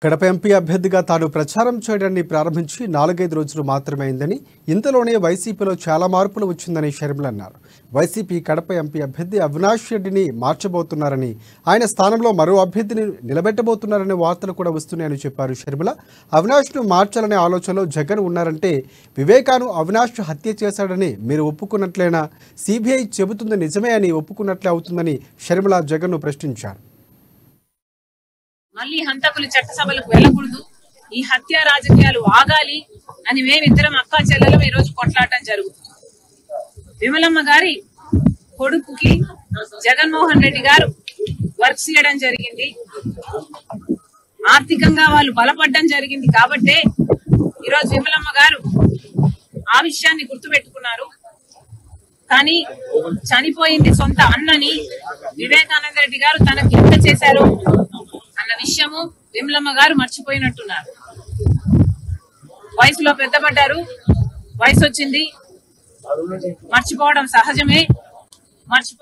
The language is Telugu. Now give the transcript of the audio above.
కడప ఎంపీ అభ్యర్థిగా తాను ప్రచారం చేయడాన్ని ప్రారంభించి 4-5 రోజులు మాత్రమే అయిందని, ఇంతలోనే వైసీపీలో చాలా మార్పులు వచ్చిందని షర్మిల అన్నారు. వైసీపీ కడప ఎంపీ అభ్యర్థి అవినాష్ రెడ్డిని మార్చబోతున్నారని, ఆయన స్థానంలో మరో అభ్యర్థిని నిలబెట్టబోతున్నారనే వార్తలు కూడా వస్తున్నాయని చెప్పారు షర్మిల. అవినాష్ను మార్చాలనే ఆలోచనలో జగన్ ఉన్నారంటే వివేకాను అవినాష్ హత్య చేశాడని మీరు ఒప్పుకున్నట్లేనా? సిబిఐ చెబుతుంది నిజమే అని ఒప్పుకున్నట్లే అవుతుందని షర్మిల జగన్ను ప్రశ్నించారు. మళ్ళీ హంతకులు చట్టసభలకు వెళ్ళకూడదు, ఈ హత్య రాజకీయాలు ఆగాలి అని మేమిద్దరం అక్కా చెల్లెలం ఈ రోజు కొట్లాడటం జరుగుతుంది. విమలమ్మ గారి కొడుకుకి జగన్మోహన్ రెడ్డి గారు వర్క్స్ చేయడం జరిగింది, ఆర్థికంగా వాళ్ళు బలపడడం జరిగింది. కాబట్టే ఈరోజు విమలమ్మ గారు ఆ విషయాన్ని గుర్తుపెట్టుకున్నారు. కానీ చనిపోయింది సొంత అన్నని వివేకానంద రెడ్డి గారు తనకి ఎంత చేశారు అన్న విషయము విమలమ్మ గారు మర్చిపోయినట్టున్నారు. వయసులో పెద్దపడ్డారు, వయసు వచ్చింది, మర్చిపోవడం సహజమే.